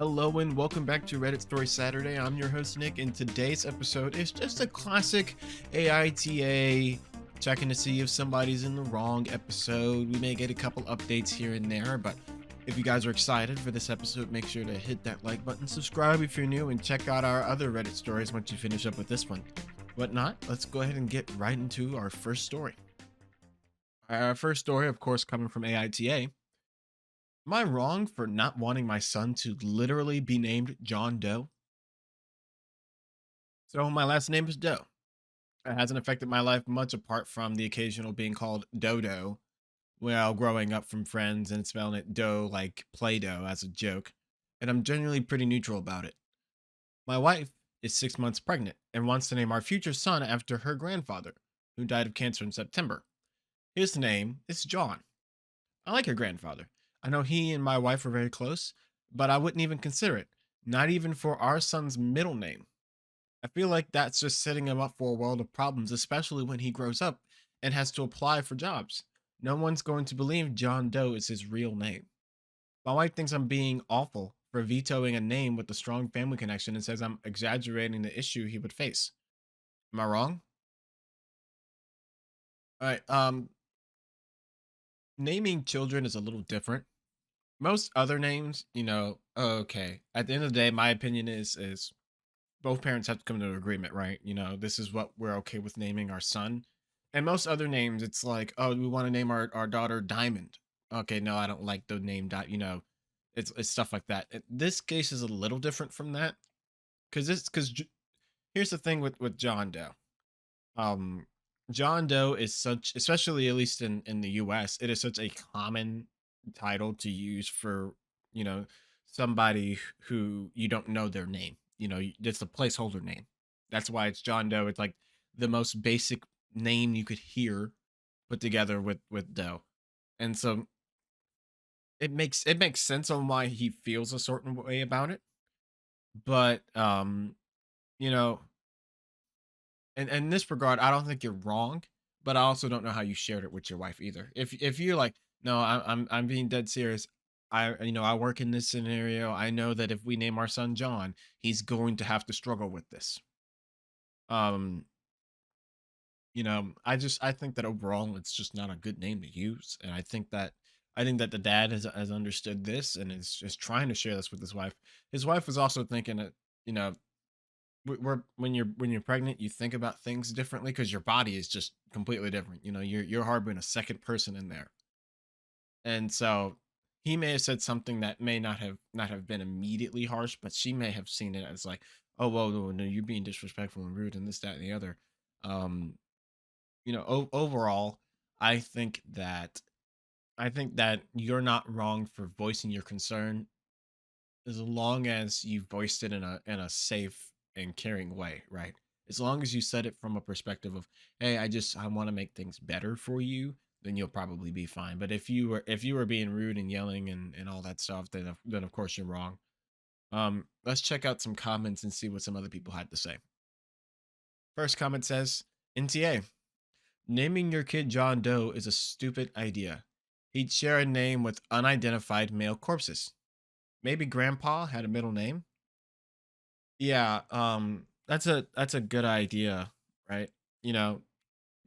Hello and welcome back to Reddit Story Saturday. I'm your host Nick, and today's episode is just a classic AITA checking to see if somebody's in the wrong episode. We may get a couple updates here and there, but if you guys are excited for this episode, make sure to hit that like button, subscribe if you're new, and check out our other Reddit stories once you finish up with this one. But not, let's go ahead and get right into our first story. Our first story, of course, coming from AITA. Am I wrong for not wanting my son to literally be named John Doe? So my last name is Doe. It hasn't affected my life much apart from the occasional being called Dodo while growing up from friends and spelling it dough like Play-Doh as a joke. And I'm generally pretty neutral about it. My wife is 6 months pregnant and wants to name our future son after her grandfather, who died of cancer in September. His name is John. I like her grandfather. I know he and my wife are very close, but I wouldn't even consider it, not even for our son's middle name. I feel like that's just setting him up for a world of problems, especially when he grows up and has to apply for jobs. No one's going to believe John Doe is his real name. My wife thinks I'm being awful for vetoing a name with a strong family connection and says I'm exaggerating the issue he would face. Am I wrong? All right. Naming children is a little different. Most other names, okay. At the end of the day, my opinion is both parents have to come to an agreement, right? This is what we're okay with naming our son. And most other names, it's like, oh, we want to name our daughter Diamond. Okay, no, I don't like the name it's stuff like that. This case is a little different from that. Because here's the thing with John Doe. Um John Doe is such, especially at least in the US, it is such a common title to use for, you know, somebody who you don't know their name. It's a placeholder name. That's why it's John Doe. It's like the most basic name you could hear put together with Doe. And so it makes sense on why he feels a certain way about it. But you know, and in this regard, I don't think you're wrong, but I also don't know how you shared it with your wife either. If you're like, no, I'm being dead serious. I work in this scenario. I know that if we name our son John, he's going to have to struggle with this. Um, I think that overall it's just not a good name to use, and I think that the dad has understood this and is just trying to share this with his wife. His wife was also thinking that you know we're when you're pregnant, you think about things differently because your body is just completely different. You're harboring a second person in there, and so he may have said something that may not have been immediately harsh, but she may have seen it as like, oh well, no, no, you're being disrespectful and rude and this, that, and the other. Um, Overall, I think that I think that you're not wrong for voicing your concern as long as you voiced it in a safe and caring way, right? As long as you said it from a perspective of, hey, I want to make things better for you, then you'll probably be fine. But if you were being rude and yelling and all that stuff, then of course you're wrong. Let's check out some comments and see what some other people had to say. First comment says, NTA, naming your kid John Doe is a stupid idea. He'd share a name with unidentified male corpses. Maybe grandpa had a middle name. Yeah, that's a good idea, right? You know,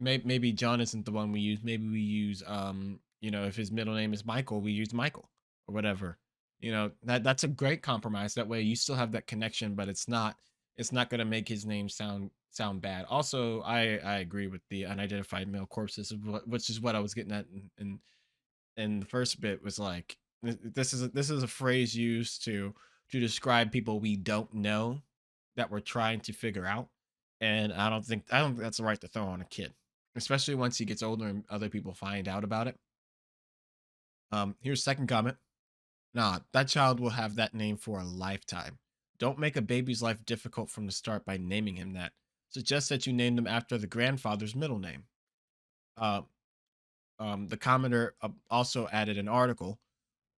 maybe John isn't the one we use. Maybe we use if his middle name is Michael, we use Michael or whatever. That's a great compromise. That way you still have that connection, but it's not gonna make his name sound bad. Also, I agree with the unidentified male corpses, which is what I was getting at in the first bit was like this is a phrase used to describe people we don't know that we're trying to figure out, and I don't think that's the right to throw on a kid, especially once he gets older and other people find out about it. Here's second comment. Nah, that child will have that name for a lifetime. Don't make a baby's life difficult from the start by naming him that. Suggest that you name them after the grandfather's middle name. uh, the commenter also added an article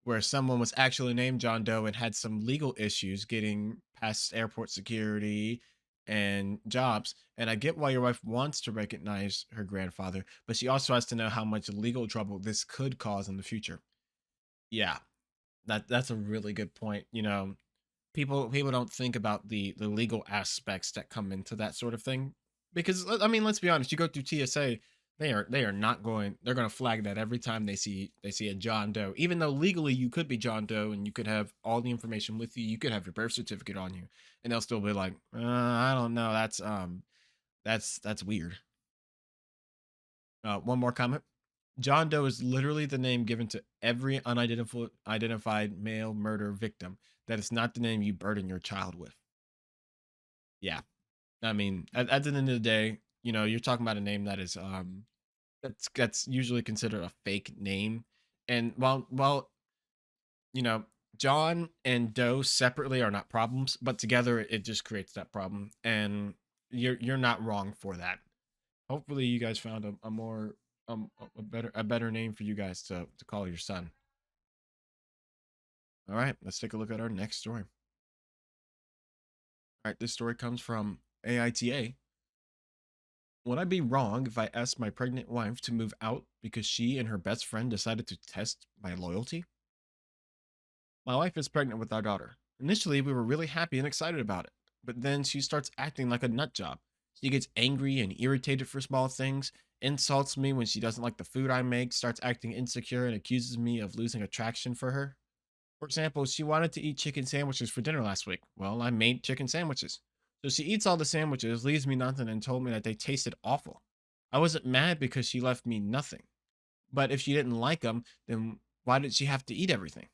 where someone was actually named John Doe and had some legal issues getting past airport security and jobs. And I get why your wife wants to recognize her grandfather, but she also has to know how much legal trouble this could cause in the future. Yeah, that's a really good point. people don't think about the legal aspects that come into that sort of thing because I mean, let's be honest, you go through TSA, they are not going, they're going to flag that every time they see a John Doe, even though legally you could be John Doe and you could have all the information with you, you could have your birth certificate on you, and they'll still be like, I don't know, that's weird. One more comment. John Doe is literally the name given to every unidentified male murder victim. That is not the name you burden your child with. Yeah. I mean, at the end of the day, you're talking about a name that is that's usually considered a fake name. And while you know, John and Doe separately are not problems, but together it just creates that problem. And you're not wrong for that. Hopefully you guys found a more a better name for you guys to call your son. All right, let's take a look at our next story. All right, this story comes from AITA. Would I be wrong if I asked my pregnant wife to move out because she and her best friend decided to test my loyalty? My wife is pregnant with our daughter. Initially, we were really happy and excited about it, but then she starts acting like a nut job. She gets angry and irritated for small things, insults me when she doesn't like the food I make, starts acting insecure, and accuses me of losing attraction for her. For example, she wanted to eat chicken sandwiches for dinner last week. Well, I made chicken sandwiches. So she eats all the sandwiches, leaves me nothing, and told me that they tasted awful. I wasn't mad because she left me nothing. But if she didn't like them, then why did she have to eat everything?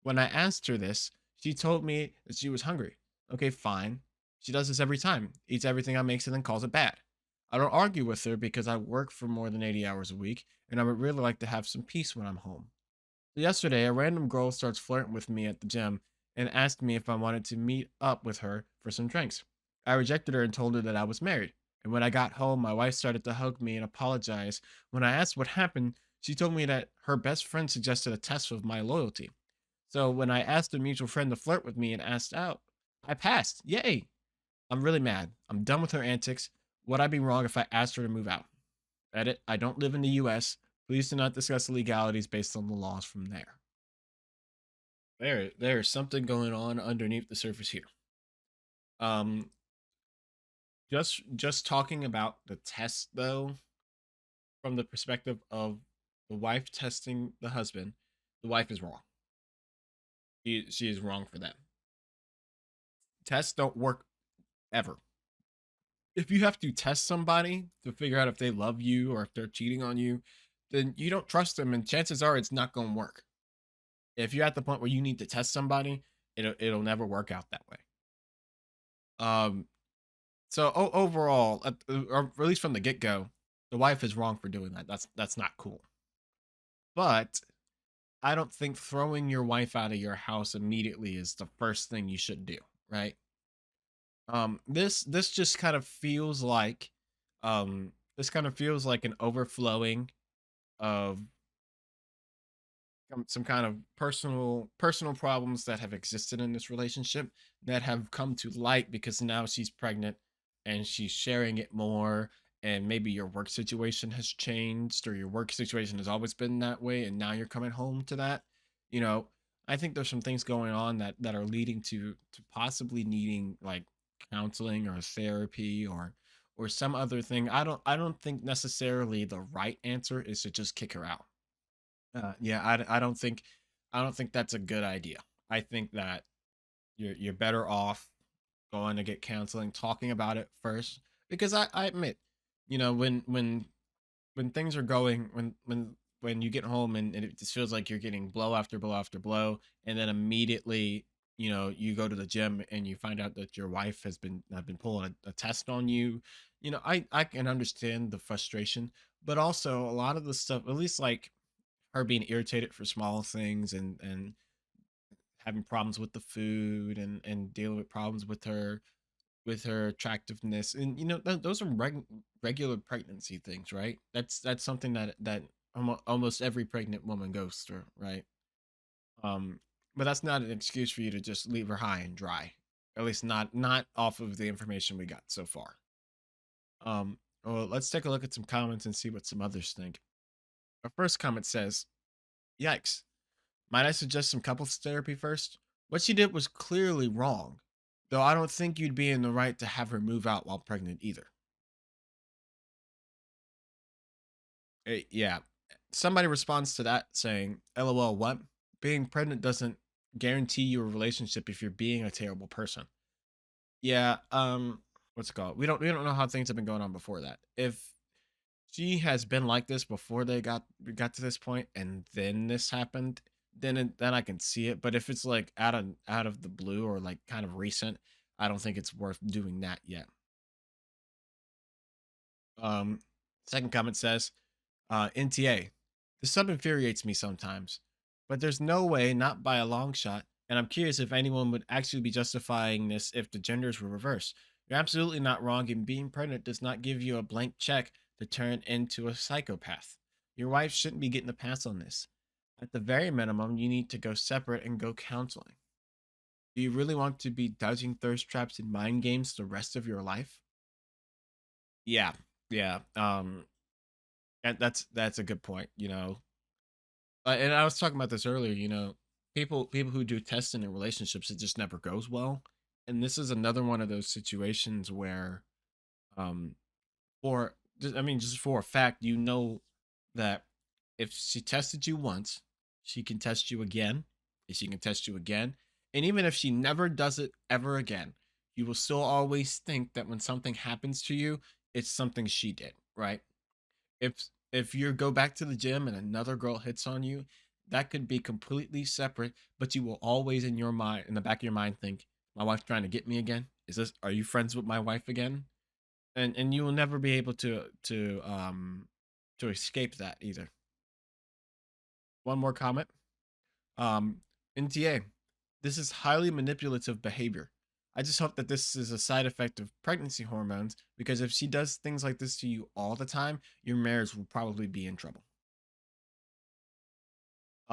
When I asked her this, she told me that she was hungry. Okay, fine. She does this every time, eats everything I make and then calls it bad. I don't argue with her because I work for more than 80 hours a week and I would really like to have some peace when I'm home. Yesterday, a random girl starts flirting with me at the gym and asked me if I wanted to meet up with her for some drinks. I rejected her and told her that I was married. And when I got home, my wife started to hug me and apologize. When I asked what happened, she told me that her best friend suggested a test of my loyalty. So when I asked a mutual friend to flirt with me and asked out, I passed. Yay! I'm really mad. I'm done with her antics. Would I be wrong if I asked her to move out? Edit. I don't live in the US. Please do not discuss the legalities based on the laws from there. There is something going on underneath the surface here. Um, just talking about the test though, from the perspective of the wife testing the husband, the wife is wrong. She is wrong for that. Tests don't work ever. If you have to test somebody to figure out if they love you or if they're cheating on you, then you don't trust them, and chances are it's not going to work. If you're at the point where you need to test somebody, it'll never work out that way. Um, so overall, or at least from the get go, the wife is wrong for doing that. That's not cool. But I don't think throwing your wife out of your house immediately is the first thing you should do, right? This just kind of feels like, this kind of feels like an overflowing of some kind of personal problems that have existed in this relationship that have come to light because now she's pregnant and she's sharing it more, and maybe your work situation has changed or your work situation has always been that way and now you're coming home to that. you know I think there's some things going on that are leading to possibly needing like counseling or therapy or some other thing. I don't think necessarily the right answer is to just kick her out. Yeah, I don't think that's a good idea. I think that you're better off going to get counseling, talking about it first, because I admit, when things are going when you get home and it just feels like you're getting blow after blow after blow, and then immediately you go to the gym and you find out that your wife has been pulling a test on you. I can understand the frustration, but also a lot of the stuff, at least like her being irritated for small things and having problems with the food and dealing with problems with her attractiveness, and those are regular pregnancy things, right? That's something that almost every pregnant woman goes through, right? um but that's not an excuse for you to just leave her high and dry, at least not off of the information we got so far. Well, let's take a look at some comments and see what some others think. Our first comment says, yikes. Might I suggest some couples therapy first? What she did was clearly wrong, though I don't think you'd be in the right to have her move out while pregnant either. Yeah. Somebody responds to that saying, LOL, what? Being pregnant doesn't guarantee you a relationship if you're being a terrible person. Yeah, what's it called? We don't know how things have been going on before that. If she has been like this before they got to this point and then this happened, then I can see it. But if it's like out of the blue or like kind of recent, I don't think it's worth doing that yet. Um, Second comment says, NTA. The sub infuriates me sometimes, but there's no way, not by a long shot. And I'm curious if anyone would actually be justifying this if the genders were reversed. You're absolutely not wrong, and being pregnant does not give you a blank check to turn into a psychopath. Your wife shouldn't be getting a pass on this. At the very minimum, you need to go separate and go counseling. Do you really want to be dodging thirst traps and mind games the rest of your life? Yeah, yeah. And that's a good point. And I was talking about this earlier. People who do testing in relationships, it just never goes well. And this is another one of those situations where, um, just for a fact, that if she tested you once, she can test you again, and she can test you again, and even if she never does it ever again, you will still always think that when something happens to you, it's something she did, right? If you go back to the gym and another girl hits on you, that could be completely separate, but you will always in your mind, in the back of your mind, think, my wife's trying to get me again. Are you friends with my wife again? And you will never be able to escape that either. One more comment. NTA. This is highly manipulative behavior. I just hope that this is a side effect of pregnancy hormones because if she does things like this to you all the time, your marriage will probably be in trouble.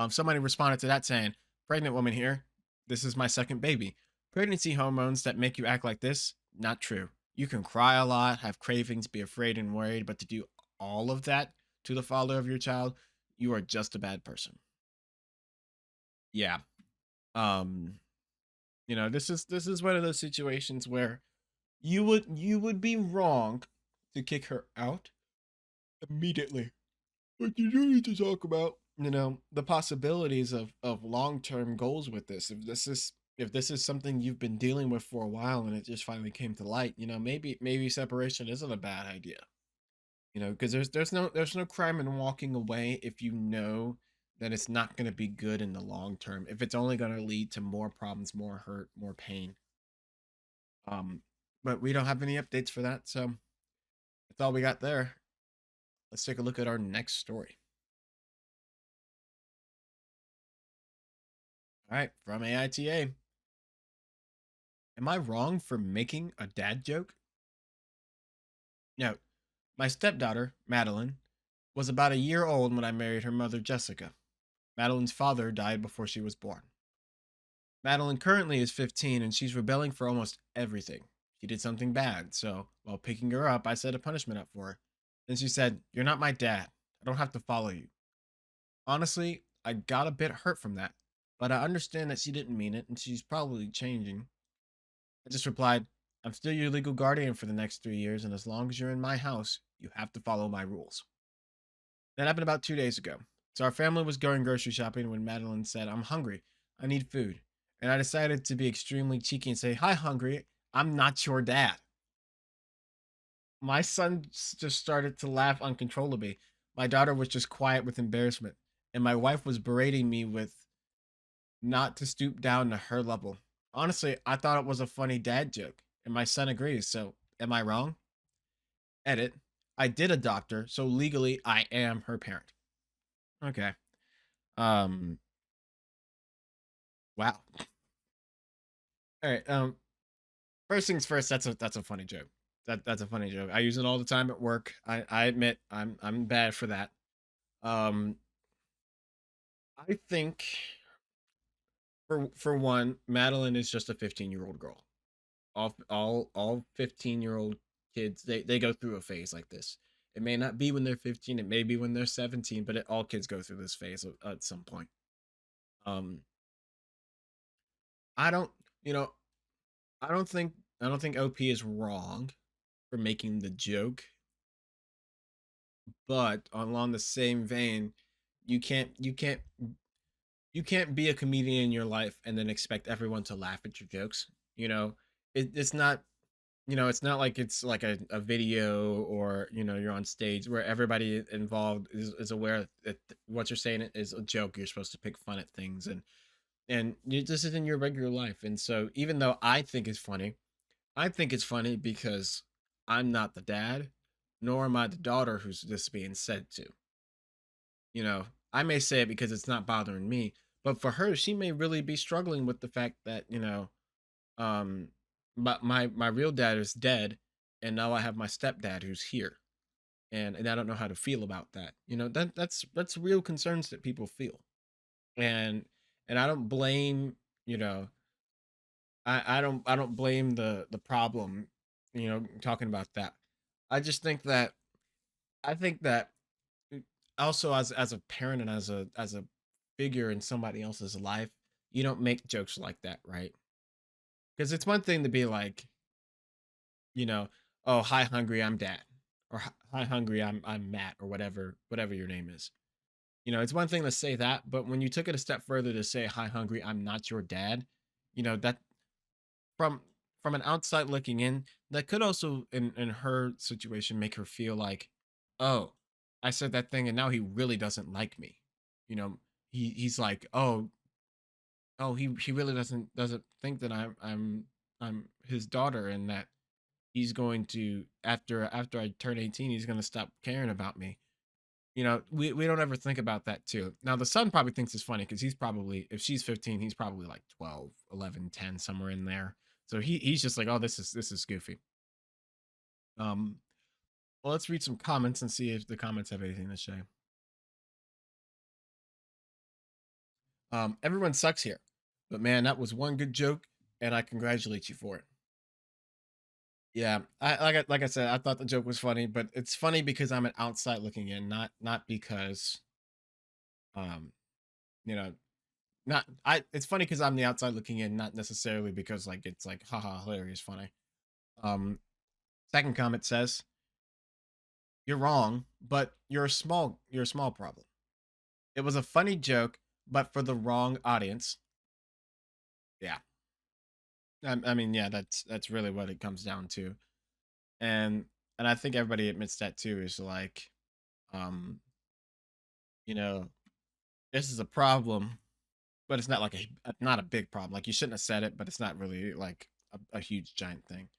Somebody responded to that saying, "Pregnant woman here. This is my second baby. Pregnancy hormones that make you act like this, not true. You can cry a lot, have cravings, be afraid and worried, but to do all of that to the father of your child, you are just a bad person." Yeah. Um, this is one of those situations where you would be wrong to kick her out immediately. But you do need to talk about, the possibilities of long-term goals with this. If this is something you've been dealing with for a while and it just finally came to light, maybe separation isn't a bad idea. Because there's no crime in walking away if you know that it's not going to be good in the long term. If it's only going to lead to more problems, more hurt, more pain. Um, but we don't have any updates for that, so that's all we got there. Let's take a look at our next story. All right, from AITA. Am I wrong for making a dad joke? Note, my stepdaughter, Madeline, was about a year old when I married her mother, Jessica. Madeline's father died before she was born. Madeline currently is 15 and she's rebelling for almost everything. She did something bad, so while picking her up, I set a punishment up for her. Then she said, "You're not my dad. I don't have to follow you." Honestly, I got a bit hurt from that, but I understand that she didn't mean it and she's probably changing. I just replied, "I'm still your legal guardian for the next 3 years, and as long as you're in my house, you have to follow my rules." That happened about 2 days ago. So our family was going grocery shopping when Madeline said, "I'm hungry. I need food." And I decided to be extremely cheeky and say, "Hi, hungry. I'm not your dad." My son just started to laugh uncontrollably. My daughter was just quiet with embarrassment. And my wife was berating me with not to stoop down to her level. Honestly, I thought it was a funny dad joke. And my son agrees. So am I wrong? Edit. I did adopt her, so legally I am her parent. Okay. Um wow. All right. First things first, that's a funny joke. That's a funny joke. I use it all the time at work. I admit I'm bad for that. Um I think for one, Madeline is just a 15-year-old girl. All 15-year-old kids, they go through a phase like this. It may not be when they're 15, it may be when they're 17, but all kids go through this phase at some point. Um I don't, you know, I don't think I don't think OP is wrong for making the joke, but along the same vein, you can't you can't you can't be a comedian in your life and then expect everyone to laugh at your jokes. You know, it's not, it's not like it's like a video, or you're on stage where everybody involved is aware that what you're saying is a joke. You're supposed to pick fun at things, and this is in your regular life. And so even though I think it's funny because I'm not the dad, nor am I the daughter who's this being said to. You know, I may say it because it's not bothering me, but for her, she may really be struggling with the fact that, um, but my real dad is dead, and now I have my stepdad who's here, and I don't know how to feel about that. That's real concerns that people feel, and I don't blame, you know, I don't blame the problem, talking about that. I just think that I think that also as a parent and as a figure in somebody else's life, you don't make jokes like that, right? Because it's one thing to be like, you know, oh, hi hungry, I'm dad, or hi hungry, I'm Matt, or whatever your name is. It's one thing to say that, but when you took it a step further to say hi hungry, I'm not your dad, that from from an outside looking in, that could also in her situation make her feel like, oh, I said that thing and now he really doesn't like me. You know, he's like, oh, he really doesn't think that I'm his daughter, and that he's going to, after I turn 18, he's going to stop caring about me. We don't ever think about that too. Now the son probably thinks it's funny because he's probably, if she's 15, he's probably like 12, 11, 10, somewhere in there. So he's just like, oh, this is goofy. Um, well, let's read some comments and see if the comments have anything to say. Everyone sucks here, but man, that was one good joke, and I congratulate you for it. Yeah, like I said, I thought the joke was funny, but it's funny because I'm an outside looking in, not because um you know not I it's funny because I'm the outside looking in, not necessarily because like it's like haha hilarious funny. Um Second comment says, "You're wrong, but you're a small problem. It was a funny joke, but for the wrong audience." Yeah. I mean, yeah, that's really what it comes down to. And I think everybody admits that too, is like, um, you know, this is a problem, but it's not like not a big problem. Like you shouldn't have said it, but it's not really like a huge giant thing.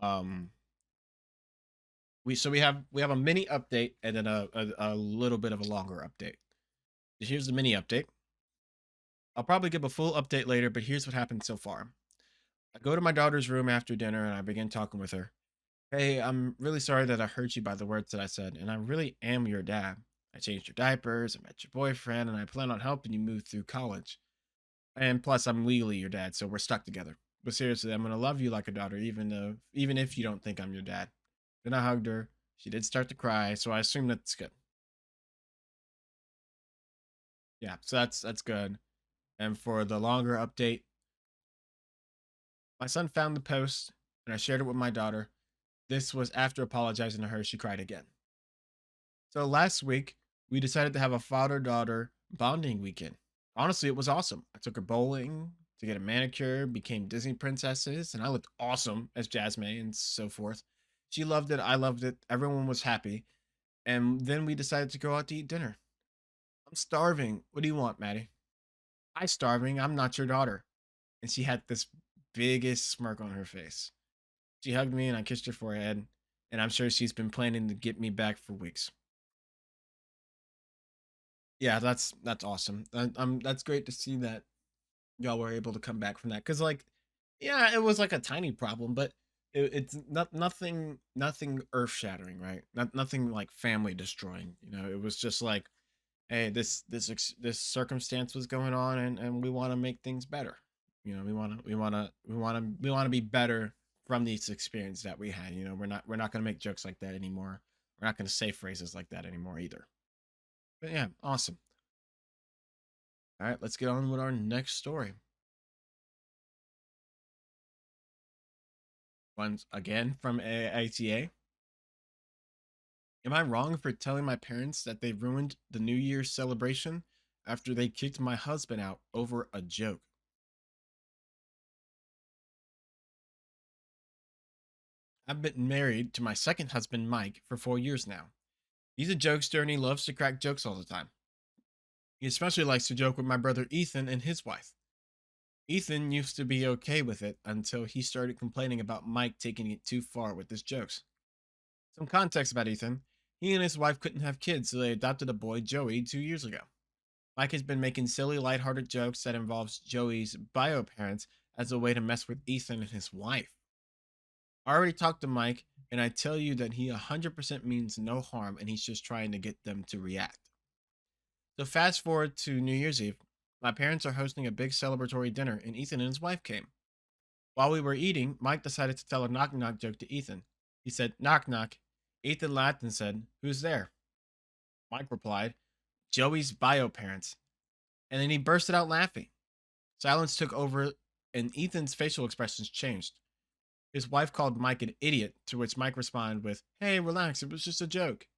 Um, we have a mini update and then a little bit of a longer update. Here's the mini update. I'll probably give a full update later, but here's what happened so far. I go to my daughter's room after dinner and I begin talking with her. Hey, I'm really sorry that I hurt you by the words that I said, and I really am your dad. I changed your diapers, I met your boyfriend, and I plan on helping you move through college. And plus, I'm legally your dad, so we're stuck together. But seriously, I'm gonna love you like a daughter, even if you don't think I'm your dad. Then I hugged her. She did start to cry, so I assume that's good. Yeah, so that's good. And for the longer update, my son found the post, and I shared it with my daughter. This was after apologizing to her. She cried again. So last week, we decided to have a father daughter bonding weekend. Honestly, it was awesome. I took her bowling to get a manicure, became Disney princesses, and I looked awesome as Jasmine and so forth. She loved it. I loved it. Everyone was happy. And then we decided to go out to eat dinner. I'm starving. What do you want, Maddie? I starving. I'm not your daughter. And she had this biggest smirk on her face. She hugged me and I kissed her forehead. And I'm sure she's been planning to get me back for weeks. Yeah, that's awesome. That's great to see that y'all were able to come back from that. Cause like, yeah, it was like a tiny problem, but it's nothing earth shattering, right? Nothing like family destroying. It was just like, hey, this circumstance was going on, and we want to make things better. We want to be better from these experience that we had. We're not gonna make jokes like that anymore. We're not gonna say phrases like that anymore either. But yeah, awesome. All right, let's get on with our next story. Once again from AITA. Am I wrong for telling my parents that they ruined the New Year's celebration after they kicked my husband out over a joke? I've been married to my second husband, Mike, for 4 years now. He's a jokester and he loves to crack jokes all the time. He especially likes to joke with my brother Ethan and his wife. Ethan used to be okay with it until he started complaining about Mike taking it too far with his jokes. Some context about Ethan: he and his wife couldn't have kids, so they adopted a boy, Joey, 2 years ago. Mike has been making silly, lighthearted jokes that involves Joey's bio parents as a way to mess with Ethan and his wife. I already talked to Mike, and I tell you that he 100% means no harm and he's just trying to get them to react. So, fast forward to New Year's Eve. My parents are hosting a big celebratory dinner, and Ethan and his wife came. While we were eating, Mike decided to tell a knock knock joke to Ethan. He said, "Knock knock." Ethan laughed and said, "Who's there?" Mike replied, "Joey's bio parents." And then he bursted out laughing. Silence took over, and Ethan's facial expressions changed. His wife called Mike an idiot, to which Mike responded with, "Hey, relax, it was just a joke."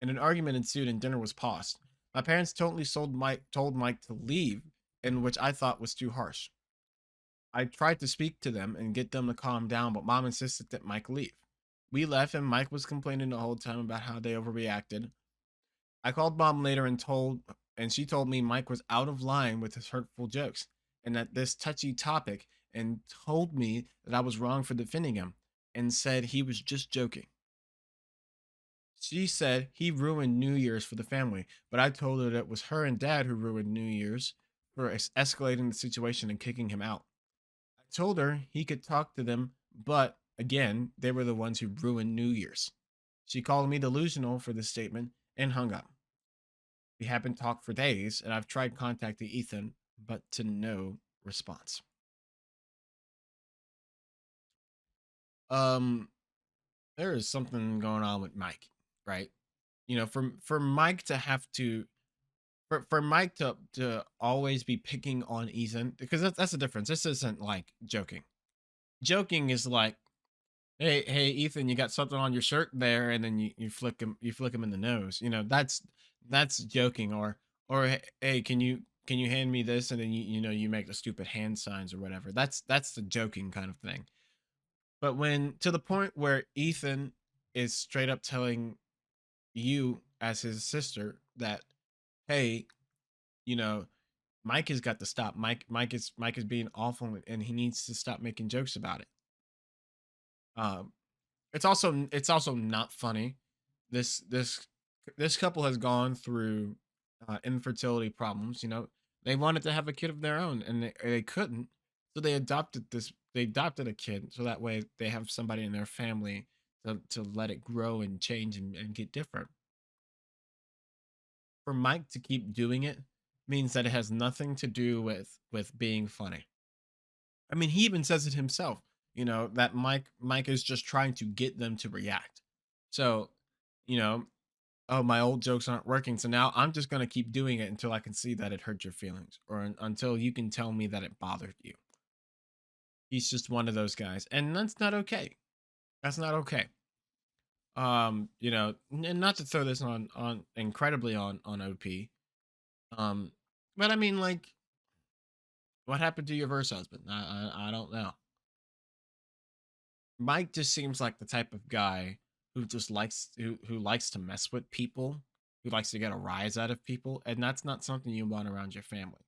And an argument ensued and dinner was paused. My parents totally told Mike to leave, in which I thought was too harsh. I tried to speak to them and get them to calm down, but mom insisted that Mike leave. We left, and Mike was complaining the whole time about how they overreacted. I called mom later and she told me Mike was out of line with his hurtful jokes and that this touchy topic, and told me that I was wrong for defending him and said he was just joking. She said he ruined New Year's for the family, but I told her that it was her and dad who ruined New Year's for escalating the situation and kicking him out. I told her he could talk to them, but again, they were the ones who ruined New Year's. She called me delusional for this statement and hung up. We haven't talked for days, and I've tried contacting Ethan, but to no response. Um, there is something going on with Mike, right? For Mike to have to for Mike to always be picking on Ethan, because that's the difference. This isn't like joking. Joking is like, hey Ethan, you got something on your shirt there, and then you flick him in the nose. That's joking. Or hey, can you hand me this, and then you make the stupid hand signs or whatever. That's the joking kind of thing. But when to the point where Ethan is straight up telling you as his sister that, hey, you know Mike has got to stop. Mike is being awful, and he needs to stop making jokes about it. um it's also not funny. This this this couple has gone through infertility problems. They wanted to have a kid of their own, and they couldn't, so they adopted a kid, so that way they have somebody in their family to let it grow and change and get different. For Mike to keep doing it means that it has nothing to do with being funny. I mean, he even says it himself, that Mike is just trying to get them to react. So, you know, oh, my old jokes aren't working, so now I'm just gonna keep doing it until I can see that it hurt your feelings, or until you can tell me that it bothered you. He's just one of those guys, and that's not okay. That's not okay. And not to throw this on incredibly on OP. Um, but I mean, like, what happened to your first husband? I don't know. Mike just seems like the type of guy who likes to mess with people, who likes to get a rise out of people, and that's not something you want around your family.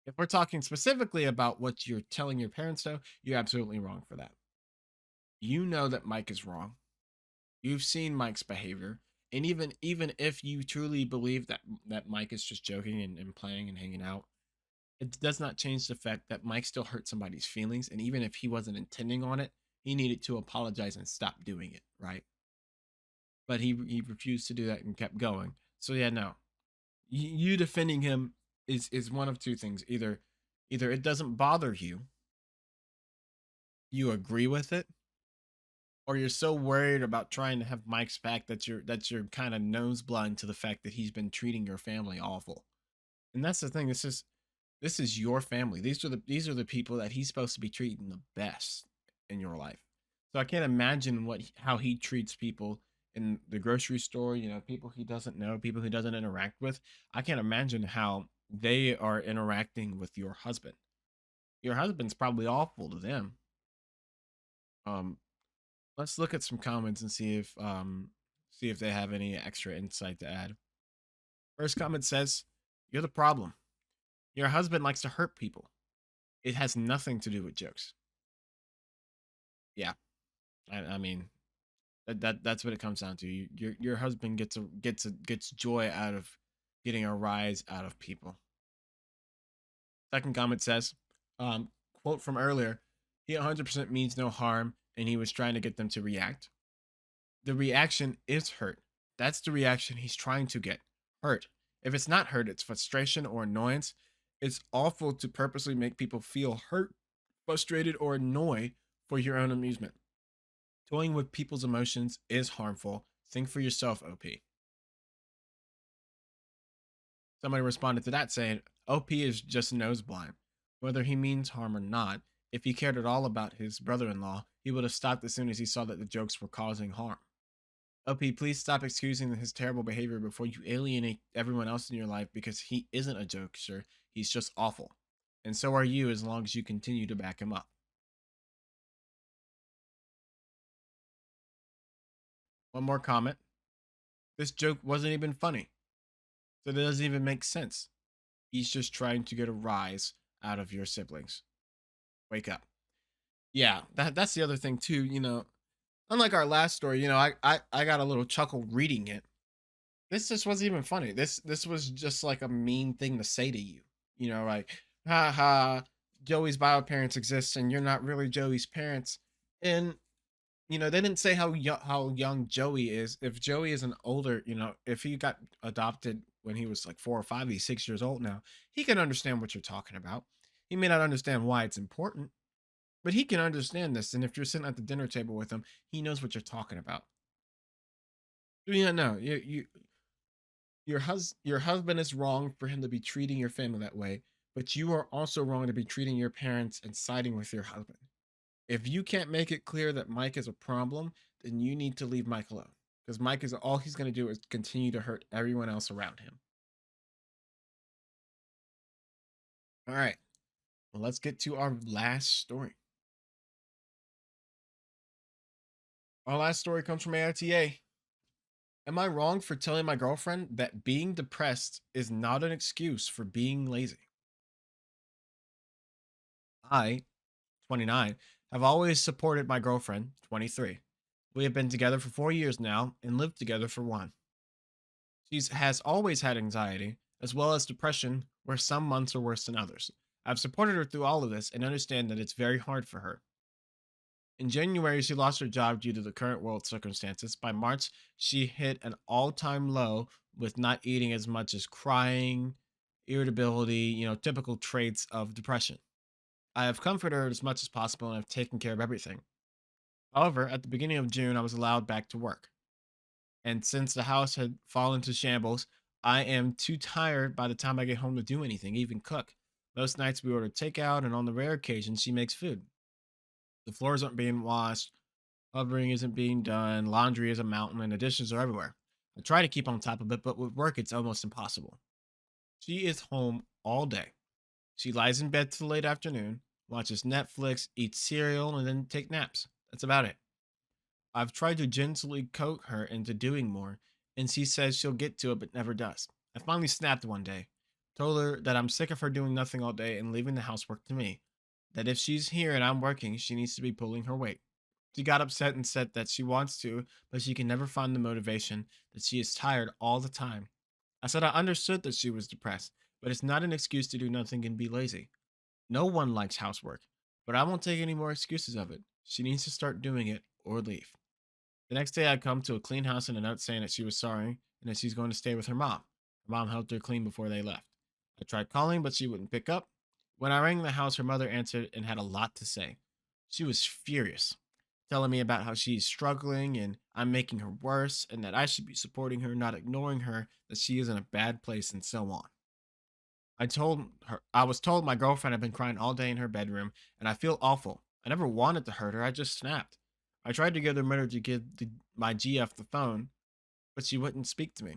If we're talking specifically about what you're telling your parents, though, you're absolutely wrong for that. You know that Mike is wrong. You've seen Mike's behavior, and even if you truly believe that Mike is just joking and playing and hanging out, it does not change the fact that Mike still hurt somebody's feelings, and even if he wasn't intending on it, he needed to apologize and stop doing it, right? But he refused to do that and kept going. So yeah, no, you defending him is one of two things: either it doesn't bother you, you agree with it, or you're so worried about trying to have Mike's back that you're kind of nose blind to the fact that he's been treating your family awful. And that's the thing. This is your family. These are the people that he's supposed to be treating the best in your life. So I can't imagine how he treats people in the grocery store, people he doesn't know, people he doesn't interact with. I can't imagine how they are interacting with your husband. Your husband's probably awful to them. Um, let's look at some comments and see if they have any extra insight to add. First comment says, "You're the problem. Your husband likes to hurt people. It has nothing to do with jokes." Yeah, I mean that's what it comes down to. Your husband gets joy out of getting a rise out of people. Second comment says, um, quote from earlier, "He 100% means no harm, and he was trying to get them to react." The reaction is hurt. That's the reaction he's trying to get, hurt. If it's not hurt, it's frustration or annoyance. It's awful to purposely make people feel hurt, frustrated, or annoyed for your own amusement. Toying with people's emotions is harmful. Think for yourself, OP. Somebody responded to that saying, OP is just nose blind. Whether he means harm or not, if he cared at all about his brother in law, he would have stopped as soon as he saw that the jokes were causing harm. OP, please stop excusing his terrible behavior before you alienate everyone else in your life because he isn't a jokester. He's just awful. And so are you as long as you continue to back him up. One more comment. This joke wasn't even funny. So it doesn't even make sense. He's just trying to get a rise out of your siblings. Wake up. Yeah, that's the other thing too. Unlike our last story, I got a little chuckle reading it. This just wasn't even funny. This was just like a mean thing to say to you. Like, ha ha, Joey's bio parents exist and you're not really Joey's parents. And they didn't say how young Joey is. If Joey is an older, if he got adopted when he was like 4 or 5, he's 6 years old now. He can understand what you're talking about. He may not understand why it's important, but he can understand this. And if you're sitting at the dinner table with him, he knows what you're talking about. Yeah, no, your husband is wrong for him to be treating your family that way, but you are also wrong to be treating your parents and siding with your husband. If you can't make it clear that Mike is a problem, then you need to leave Mike alone. Because Mike is all he's going to do is continue to hurt everyone else around him. All right. Well, let's get to our last story. Our last story comes from AITA. Am I wrong for telling my girlfriend that being depressed is not an excuse for being lazy? I, 29, have always supported my girlfriend, 23. We have been together for 4 years now and lived together for one. She has always had anxiety, as well as depression, where some months are worse than others. I've supported her through all of this and understand that it's very hard for her. In January, she lost her job due to the current world circumstances. By March, she hit an all time low with not eating as much as crying, irritability, typical traits of depression. I have comforted her as much as possible and have taken care of everything. However, at the beginning of June, I was allowed back to work. And since the house had fallen to shambles, I am too tired by the time I get home to do anything, even cook. Most nights we order takeout, and on the rare occasion, she makes food. The floors aren't being washed, hovering isn't being done, laundry is a mountain, and the dishes are everywhere. I try to keep on top of it, but with work, it's almost impossible. She is home all day. She lies in bed till late afternoon, watches Netflix, eats cereal, and then take naps. That's about it. I've tried to gently coax her into doing more, and she says she'll get to it but never does. I finally snapped one day, told her that I'm sick of her doing nothing all day and leaving the housework to me, that if she's here and I'm working, she needs to be pulling her weight. She got upset and said that she wants to, but she can never find the motivation, that she is tired all the time. I said I understood that she was depressed, but it's not an excuse to do nothing and be lazy. No one likes housework, but I won't take any more excuses of it. She needs to start doing it or leave. The next day, I come to a clean house and a note saying that she was sorry and that she's going to stay with her mom. Her mom helped her clean before they left. I tried calling, but she wouldn't pick up. When I rang the house, her mother answered and had a lot to say. She was furious, telling me about how she's struggling and I'm making her worse and that I should be supporting her, not ignoring her, that she is in a bad place, and so on. I was told my girlfriend had been crying all day in her bedroom, and I feel awful. I never wanted to hurt her, I just snapped. I tried to get her mother to give my GF the phone, but she wouldn't speak to me.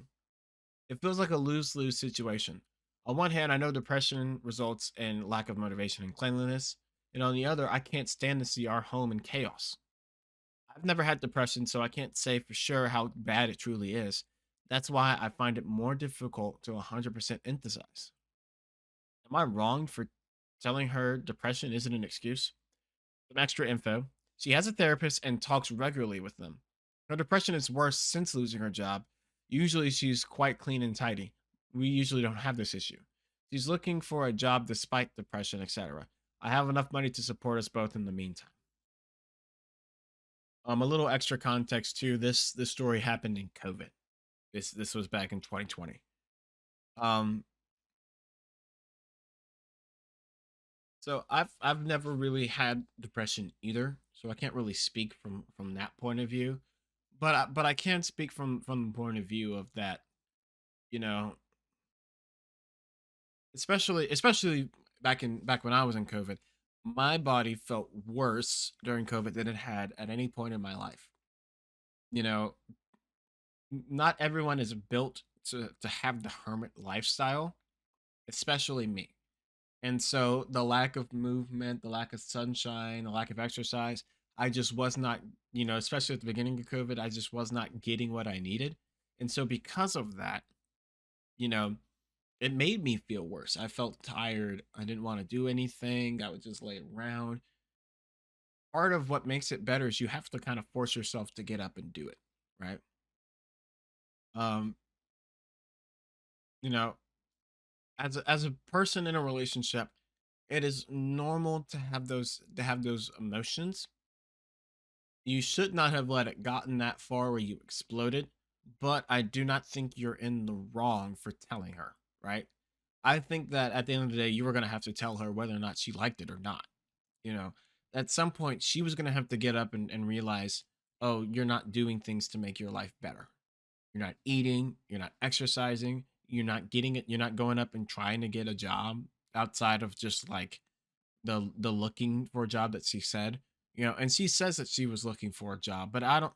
It feels like a lose lose situation. On one hand, I know depression results in lack of motivation and cleanliness. And on the other, I can't stand to see our home in chaos. I've never had depression, so I can't say for sure how bad it truly is. That's why I find it more difficult to 100% emphasize. Am I wrong for telling her depression isn't an excuse? Some extra info. She has a therapist and talks regularly with them. Her depression is worse since losing her job. Usually, she's quite clean and tidy. We usually don't have this issue. She's looking for a job despite depression, etc. I have enough money to support us both in the meantime. A little extra context too. This story happened in COVID. This was back in 2020. Um, so I've never really had depression either, so I can't really speak from that point of view. But I can speak from the point of view of that, you know, especially back when I was in COVID, my body felt worse during COVID than it had at any point in my life. You know, not everyone is built to have the hermit lifestyle, especially me. And so the lack of movement, the lack of sunshine, the lack of exercise, I just was not, especially at the beginning of COVID, I just was not getting what I needed. And so because of that, you know, it made me feel worse. I felt tired. I didn't want to do anything. I would just lay around. Part of what makes it better is you have to kind of force yourself to get up and do it, right? Um, you know, as a person in a relationship, it is normal to have those emotions. You should not have let it gotten that far where you exploded, but I do not think you're in the wrong for telling her, right? I think that at the end of the day, you were going to have to tell her whether or not she liked it or not. You know, at some point, she was going to have to get up and realize, oh, you're not doing things to make your life better. You're not eating, you're not exercising, you're not getting it, you're not going up and trying to get a job outside of just like the looking for a job that she said. And she says that she was looking for a job, but I don't,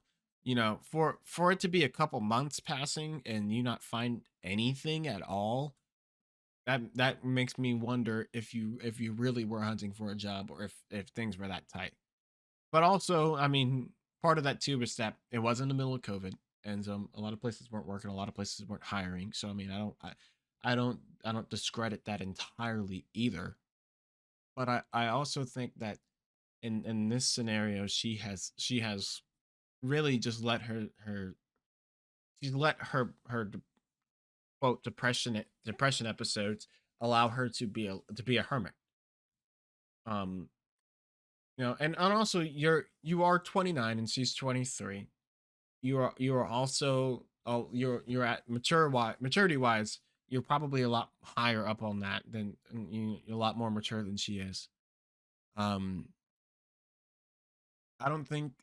for it to be a couple months passing and you not find anything at all, that makes me wonder if you really were hunting for a job or if things were that tight. But also, I mean, part of that too is that it was in the middle of COVID, and a lot of places weren't working, a lot of places weren't hiring. So I mean, I don't discredit that entirely either. But I also think that in this scenario, she has really just let her she's let her quote depression episodes allow her to be a hermit. Um, and also you are 29 and she's 23. You are also, you're at maturity wise, you're probably a lot higher up on that than you're a lot more mature than she is. Um, I don't think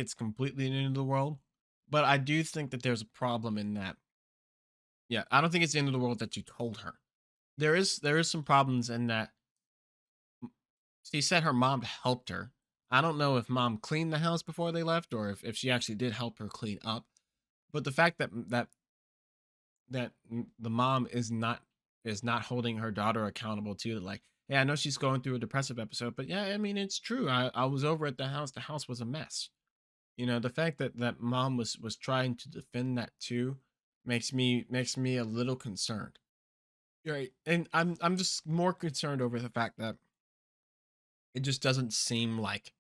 it's completely the end of the world, but I do think that there's a problem in that. Yeah, I don't think it's the end of the world that you told her. There is some problems in that. She said her mom helped her. I don't know if mom cleaned the house before they left or if she actually did help her clean up. But the fact that the mom is not holding her daughter accountable to it, like, hey, I know she's going through a depressive episode, but yeah, I mean it's true. I was over at the house. The house was a mess. The fact that mom was trying to defend that too makes me a little concerned. Right. And I'm just more concerned over the fact that it just doesn't seem like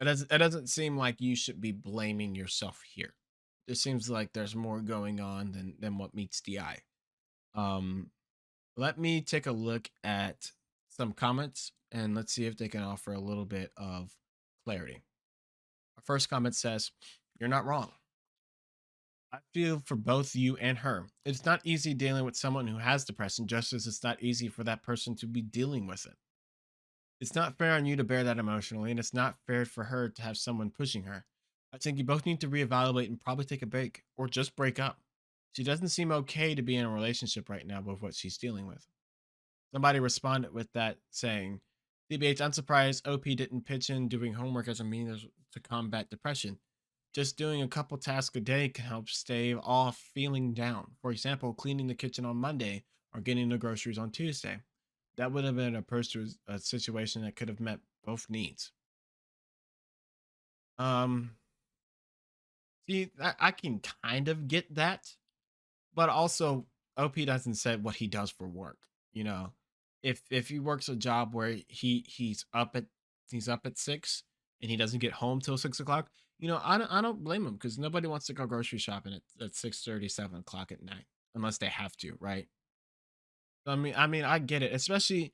it doesn't seem like you should be blaming yourself here. It seems like there's more going on than what meets the eye. Um, Let me take a look at some comments and let's see if they can offer a little bit of clarity. Our first comment says, "You're not wrong. I feel for both you and her. It's not easy dealing with someone who has depression, just as it's not easy for that person to be dealing with it. It's not fair on you to bear that emotionally, and it's not fair for her to have someone pushing her. I think you both need to reevaluate and probably take a break or just break up. She doesn't seem okay to be in a relationship right now with what she's dealing with." Somebody responded with that saying, DBH, I'm surprised OP didn't pitch in doing homework as a means to combat depression. Just doing a couple tasks a day can help stave off feeling down. For example, cleaning the kitchen on Monday or getting the groceries on Tuesday. That would have been a situation that could have met both needs. Um, See, I can kind of get that, but also OP doesn't say what he does for work. You know, if he works a job where he's up at 6 and he doesn't get home till 6 o'clock, I don't blame him because nobody wants to go grocery shopping at 6:30, 7 o'clock at night unless they have to, right? I mean, I get it. Especially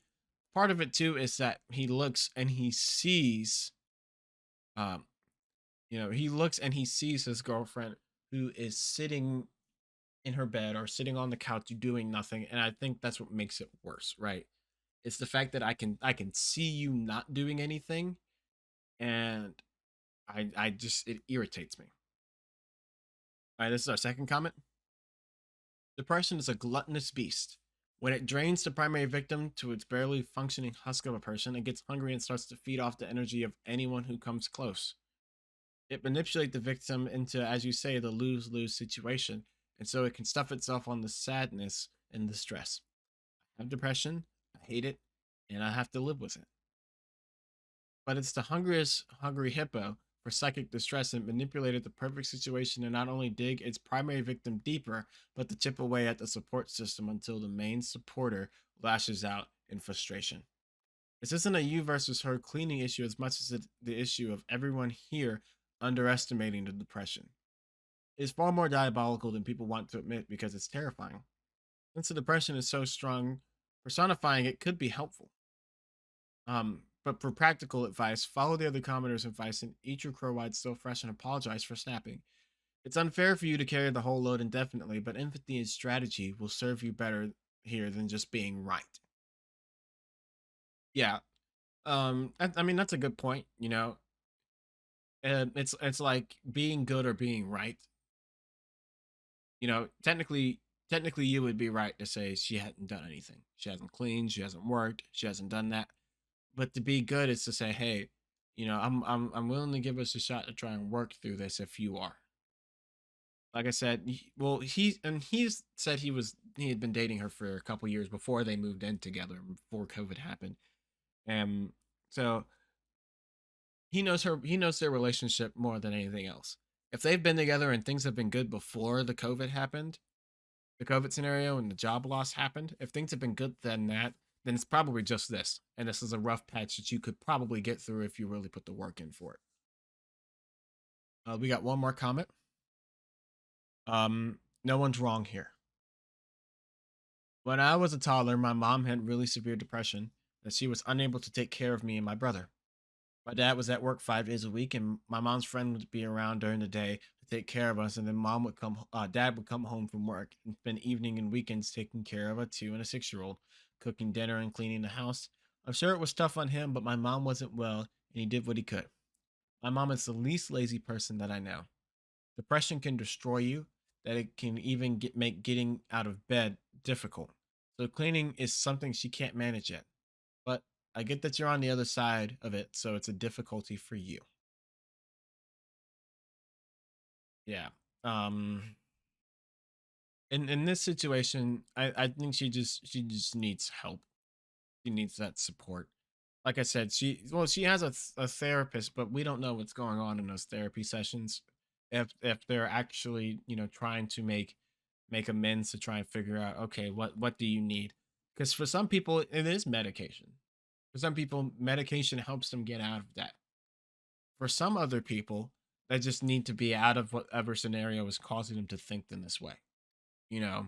part of it too is that he looks and he sees, um, he looks and he sees his girlfriend who is sitting in her bed or sitting on the couch doing nothing, and I think that's what makes it worse, right? It's the fact that I can see you not doing anything, and I just it irritates me. All right, this is our second comment. Depression is a gluttonous beast. When it drains the primary victim to its barely functioning husk of a person, it gets hungry and starts to feed off the energy of anyone who comes close. It manipulates the victim into, as you say, the lose-lose situation, and so it can stuff itself on the sadness and the stress. I have depression, I hate it, and I have to live with it. But it's the hungriest hungry hippo for psychic distress and manipulated the perfect situation to not only dig its primary victim deeper, but to chip away at the support system until the main supporter lashes out in frustration. This isn't a you versus her cleaning issue as much as the issue of everyone here underestimating the depression. It's far more diabolical than people want to admit because it's terrifying. Since the depression is so strong, personifying it could be helpful. But for practical advice, follow the other commenters' advice and eat your crow while it's still fresh and apologize for snapping. It's unfair for you to carry the whole load indefinitely, but empathy and strategy will serve you better here than just being right. Yeah. I mean that's a good point. It's like being good or being right. Technically, you would be right to say she hadn't done anything. She hasn't cleaned. She hasn't worked. She hasn't done that. But to be good is to say, hey, I'm willing to give us a shot to try and work through this if you are. Like I said, he's said he had been dating her for a couple years before they moved in together, before COVID happened. And so he knows their relationship more than anything else. If they've been together and things have been good before the COVID scenario and the job loss happened, if things have been good than that, then it's probably just this. And this is a rough patch that you could probably get through if you really put the work in for it. We got one more comment. No one's wrong here. When I was a toddler, my mom had really severe depression that she was unable to take care of me and my brother. My dad was at work 5 days a week, and my mom's friend would be around during the day to take care of us. And then dad would come home from work and spend evening and weekends taking care of a 2 and a 6-year-old, cooking dinner and cleaning the house. I'm sure it was tough on him, but my mom wasn't well, and he did what he could. My mom is the least lazy person that I know. Depression can destroy you, that it can even make getting out of bed difficult. So cleaning is something she can't manage yet. But I get that you're on the other side of it, so it's a difficulty for you. Yeah. Um in this situation, I think she just needs help. She needs that support. Like I said, she has a therapist, but we don't know what's going on in those therapy sessions. If they're actually, trying to make amends to try and figure out, okay, what do you need? Because for some people it is medication. For some people, medication helps them get out of that. For some other people, they just need to be out of whatever scenario is causing them to think in this way. You know,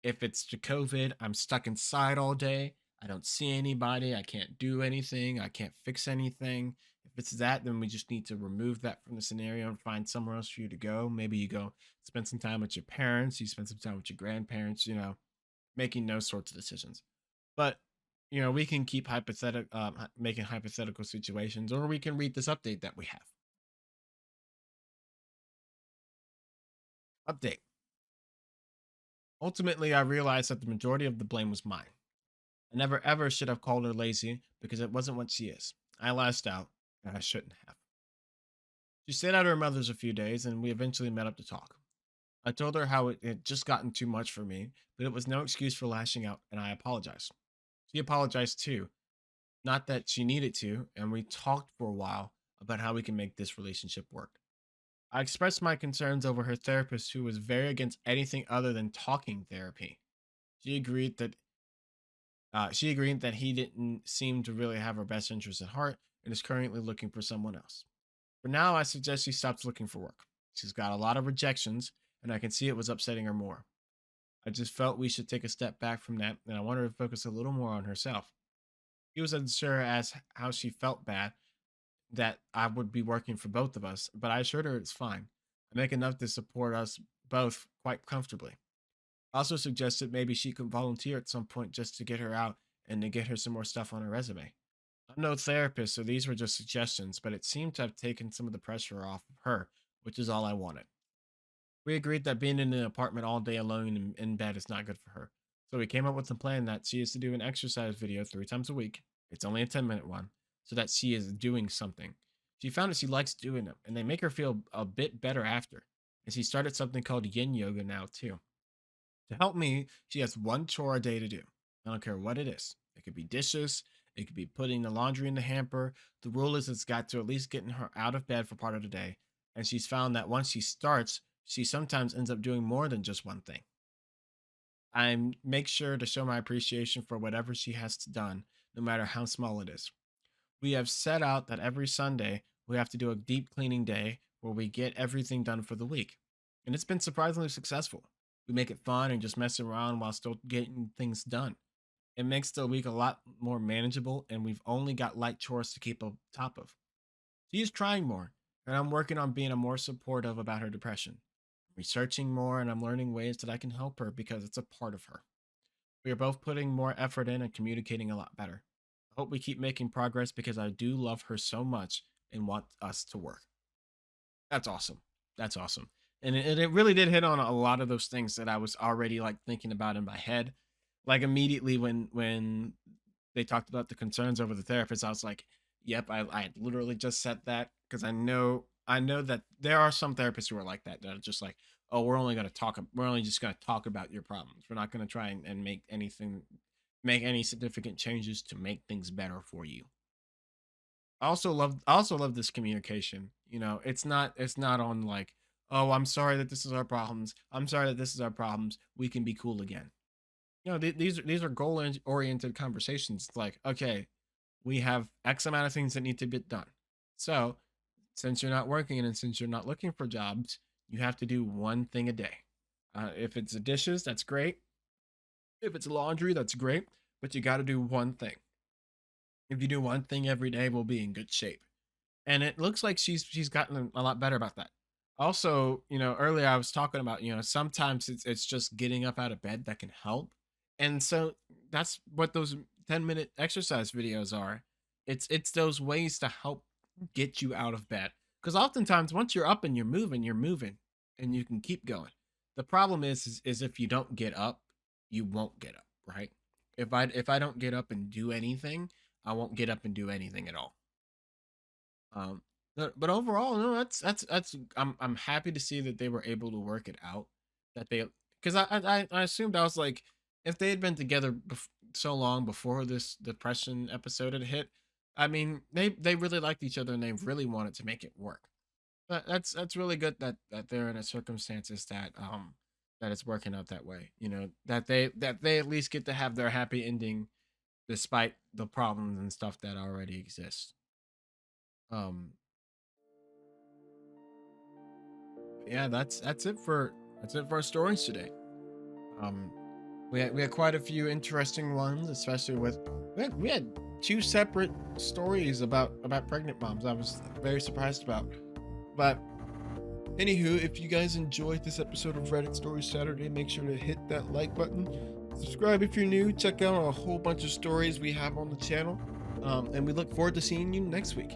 if it's the COVID, I'm stuck inside all day. I don't see anybody. I can't do anything. I can't fix anything. If it's that, then we just need to remove that from the scenario and find somewhere else for you to go. Maybe you go spend some time with your parents. You spend some time with your grandparents. Making those sorts of decisions. But we can keep making hypothetical situations, or we can read this update that we have. Update. Ultimately, I realized that the majority of the blame was mine. I never ever should have called her lazy because it wasn't what she is. I lashed out, and I shouldn't have. She stayed at her mother's a few days, and we eventually met up to talk. I told her how it had just gotten too much for me, but it was no excuse for lashing out, and I apologized. She apologized too, not that she needed to, and we talked for a while about how we can make this relationship work. I expressed my concerns over her therapist, who was very against anything other than talking therapy. She agreed that he didn't seem to really have her best interests at heart and is currently looking for someone else. For now, I suggest she stops looking for work. She's got a lot of rejections, and I can see it was upsetting her more. I just felt we should take a step back from that, and I want her to focus a little more on herself. He was unsure as how she felt bad that I would be working for both of us, but I assured her it's fine. I make enough to support us both quite comfortably. I also suggested maybe she could volunteer at some point just to get her out and to get her some more stuff on her resume. I'm no therapist, so these were just suggestions, but it seemed to have taken some of the pressure off of her, which is all I wanted. We agreed that being in an apartment all day alone in bed is not good for her. So we came up with a plan that she is to do an exercise video 3 times a week. It's only a 10-minute one, so that she is doing something. She found that she likes doing them, and they make her feel a bit better after. And she started something called yin yoga now, too. To help me, she has one chore a day to do. I don't care what it is. It could be dishes, it could be putting the laundry in the hamper. The rule is it's got to at least getting her out of bed for part of the day. And she's found that once she starts, she sometimes ends up doing more than just one thing. I make sure to show my appreciation for whatever she has done, no matter how small it is. We have set out that every Sunday we have to do a deep cleaning day where we get everything done for the week. And it's been surprisingly successful. We make it fun and just mess around while still getting things done. It makes the week a lot more manageable, and we've only got light chores to keep on top of. She's trying more, and I'm working on being a more supportive about her depression. Researching more, and I'm learning ways that I can help her because it's a part of her. We are both putting more effort in and communicating a lot better. I hope we keep making progress because I do love her so much and want us to work. That's awesome. That's awesome. And it really did hit on a lot of those things that I was already like thinking about in my head. Like immediately when they talked about the concerns over the therapist, I was like, yep, I literally just said that because I know that there are some therapists who are like that are just like, oh, we're only just gonna talk about your problems. We're not gonna try and make any significant changes to make things better for you. I also love this communication. It's not on like, oh, I'm sorry that this is our problems. I'm sorry that this is our problems. We can be cool again. These are oriented conversations. It's like, okay, we have X amount of things that need to be done. So, since you're not working and since you're not looking for jobs, you have to do one thing a day. If it's the dishes, that's great. If it's laundry, that's great. But you got to do one thing. If you do one thing every day, we'll be in good shape. And it looks like she's gotten a lot better about that. Also, earlier I was talking about, sometimes it's just getting up out of bed that can help. And so that's what those 10-minute exercise videos are. It's those ways to help get you out of bed. Because oftentimes once you're up and you're moving and you can keep going. The problem is if you don't get up, you won't get up, right? If I don't get up and do anything, I won't get up and do anything at all. But overall, no, that's I'm happy to see that they were able to work it out. That they because I assumed I was like, if they had been together so long before this depression episode had hit, I mean they really liked each other and they really wanted to make it work. But that's really good that they're in a circumstances that it's working out that way. That they at least get to have their happy ending despite the problems and stuff that already exist. Um, yeah, that's it for our stories today. Um, we had quite a few interesting ones, especially with we had two separate stories about pregnant moms. I was very surprised about. But anywho, if you guys enjoyed this episode of Reddit Stories Saturday, make sure to hit that like button. Subscribe if you're new. Check out a whole bunch of stories we have on the channel. And we look forward to seeing you next week.